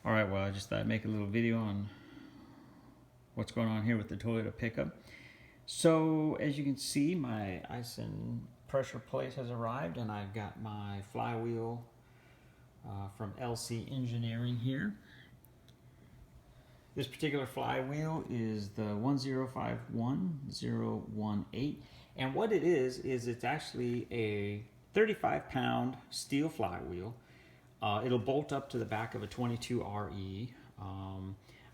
Alright, well, I just thought I'd make a little video on what's going on here with the Toyota pickup. So, as you can see, my AISIN pressure plate has arrived, and I've got my flywheel from LC Engineering here. This particular flywheel is the 1051018, and what it is it's actually a 35-pound steel flywheel. It'll bolt up to the back of a 22 RE.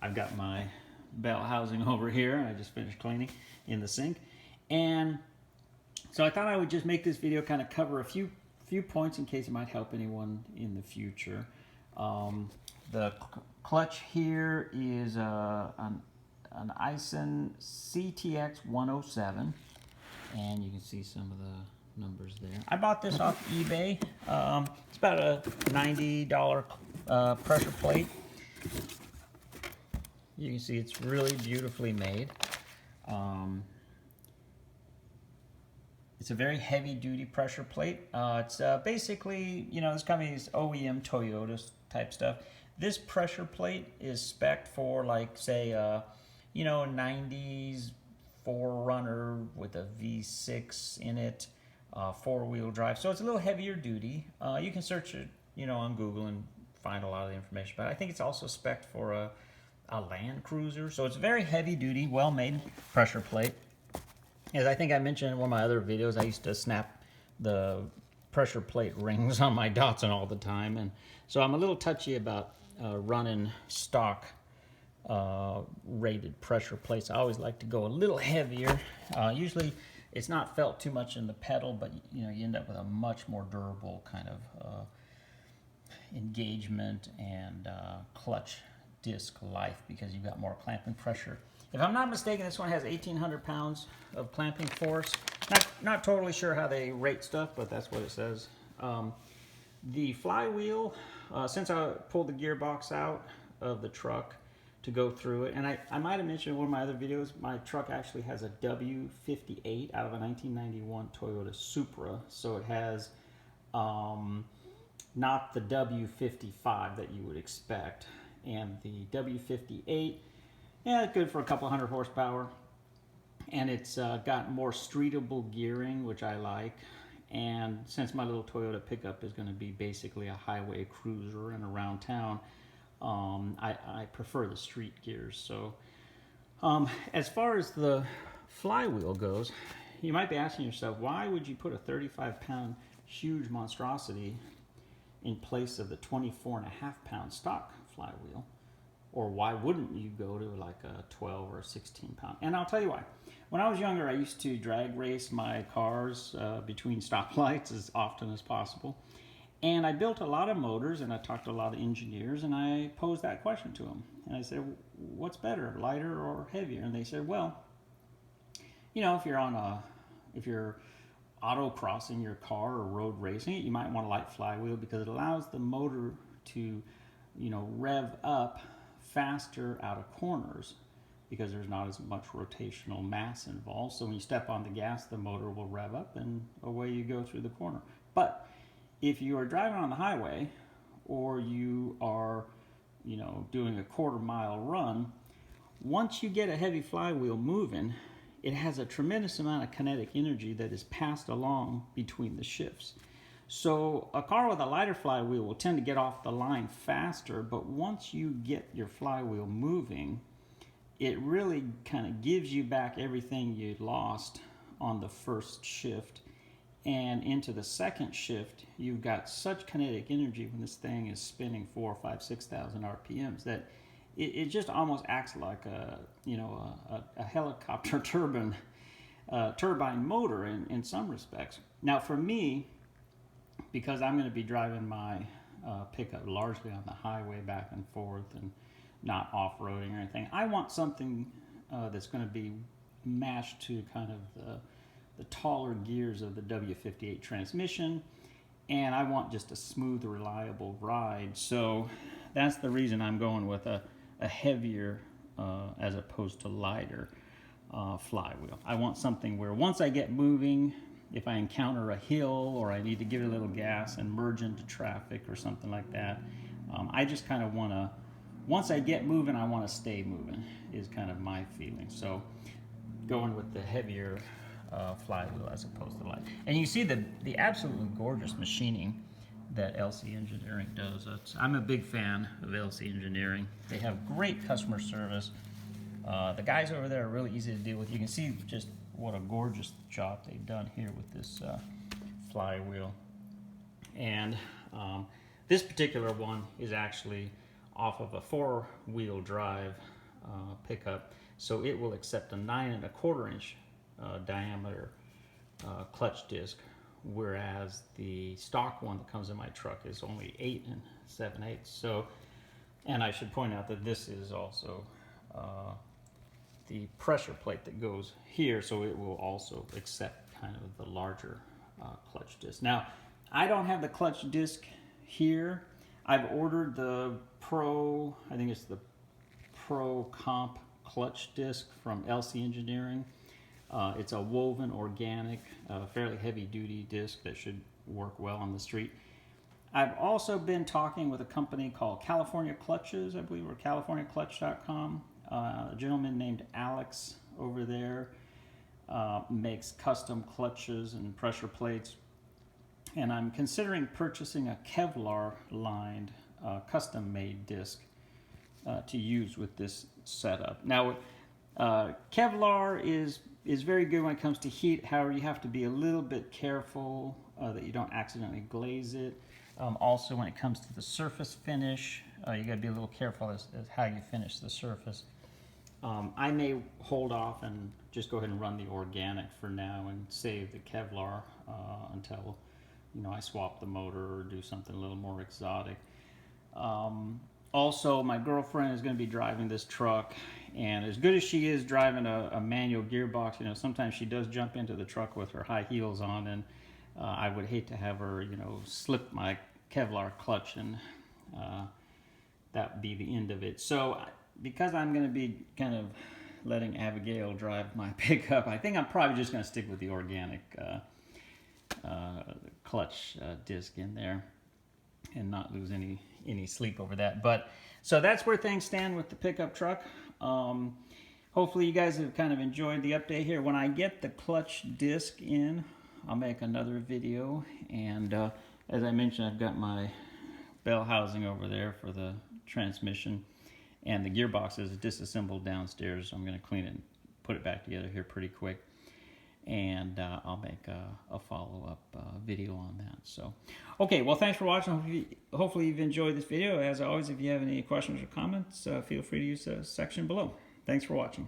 I've got my belt housing over here. I just finished cleaning in the sink, and so I thought I would just make this video kind of cover a few points in case it might help anyone in the future. The clutch here is an AISIN CTX-107, and you can see some of the numbers there. I bought this off eBay. It's about a $90 pressure plate. You can see it's really beautifully made. It's a very heavy-duty pressure plate. It's basically, you know, this company's OEM Toyota type stuff. This pressure plate is spec'd for, like, say, you know, 90s 4Runner with a V6 in it, four-wheel drive. So it's a little heavier duty. You can search it, you know, on Google and find a lot of the information. But I think it's also spec'd for a Land Cruiser. So it's a very heavy-duty, well-made pressure plate. As I think I mentioned in one of my other videos, I used to snap the pressure plate rings on my Datsun all the time, and so I'm a little touchy about running stock rated pressure plates. I always like to go a little heavier. Usually it's not felt too much in the pedal, but you know, you end up with a much more durable kind of engagement and clutch disc life because you've got more clamping pressure. If I'm not mistaken, this one has 1,800 pounds of clamping force. Not totally sure how they rate stuff, but that's what it says. The flywheel, since I pulled the gearbox out of the truck to go through it, and I might have mentioned in one of my other videos, my truck actually has a W58 out of a 1991 Toyota Supra, so it has not the W55 that you would expect, and the W58, yeah, good for a couple hundred horsepower, and it's got more streetable gearing, which I like. And since my little Toyota pickup is going to be basically a highway cruiser and around town, I prefer the street gears. So as far as the flywheel goes, you might be asking yourself, why would you put a 35-pound huge monstrosity in place of the 24.5-pound stock flywheel? Or why wouldn't you go to like a 12 or 16 pound? And I'll tell you why. When I was younger, I used to drag race my cars between stoplights as often as possible. And I built a lot of motors, and I talked to a lot of engineers, and I posed that question to them. And I said, what's better, lighter or heavier? And they said, well, you know, if you're autocrossing your car or road racing it, you might want a light flywheel because it allows the motor to, you know, rev up faster out of corners because there's not as much rotational mass involved. So when you step on the gas, the motor will rev up and away you go through the corner. But if you are driving on the highway or you are, you know, doing a quarter-mile run, once you get a heavy flywheel moving, it has a tremendous amount of kinetic energy that is passed along between the shifts. So a car with a lighter flywheel will tend to get off the line faster, but once you get your flywheel moving, it really kind of gives you back everything you lost on the first shift. And into the second shift, you've got such kinetic energy when this thing is spinning 4,000, 5,000, 6,000 RPMs that it just almost acts like a, you know, a helicopter turbine motor in some respects. Now for me, because I'm going to be driving my pickup largely on the highway back and forth and not off-roading or anything, I want something that's going to be matched to kind of the taller gears of the W58 transmission, and I want just a smooth, reliable ride. So that's the reason I'm going with a heavier as opposed to lighter flywheel. I want something where once I get moving, if I encounter a hill or I need to give it a little gas and merge into traffic or something like that, I just kind of want to once I get moving, I want to stay moving, is kind of my feeling. So going with the heavier flywheel as opposed to light. And you see the absolutely gorgeous machining that LC Engineering does. I'm a big fan of LC Engineering. They have great customer service. The guys over there are really easy to deal with. You can see just what a gorgeous job they've done here with this flywheel. And this particular one is actually off of a 4-wheel drive pickup, so it will accept a 9 1/4 inch diameter clutch disc, whereas the stock one that comes in my truck is only 8 7/8. So, and I should point out that this is also the pressure plate that goes here, so it will also accept kind of the larger clutch disc. Now, I don't have the clutch disc here. I've ordered the Pro, I think it's the Pro Comp clutch disc from LC Engineering. It's a woven organic, fairly heavy duty disc that should work well on the street. I've also been talking with a company called California Clutches, I believe, or CaliforniaClutch.com. A gentleman named Alex over there makes custom clutches and pressure plates. And I'm considering purchasing a Kevlar lined custom made disc to use with this setup. Now, Kevlar is very good when it comes to heat. However, you have to be a little bit careful that you don't accidentally glaze it. Also, when it comes to the surface finish, you got to be a little careful as how you finish the surface. I may hold off and just go ahead and run the organic for now and save the Kevlar until I swap the motor or do something a little more exotic. Also, my girlfriend is going to be driving this truck, and as good as she is driving a manual gearbox, sometimes she does jump into the truck with her high heels on, and I would hate to have her, slip my Kevlar clutch, and that would be the end of it. So, because I'm going to be kind of letting Abigail drive my pickup, I think I'm probably just going to stick with the organic clutch disc in there and not lose any sleep over that. But so that's where things stand with the pickup truck. Hopefully you guys have kind of enjoyed the update here. When I get the clutch disc in, I'll make another video. And as I mentioned, I've got my bell housing over there for the transmission, and the gearbox is disassembled downstairs. So I'm going to clean it and put it back together here pretty quick. And I'll make a follow-up video on that. So, okay, well, thanks for watching. Hopefully you've enjoyed this video. As always, if you have any questions or comments, feel free to use the section below. Thanks for watching.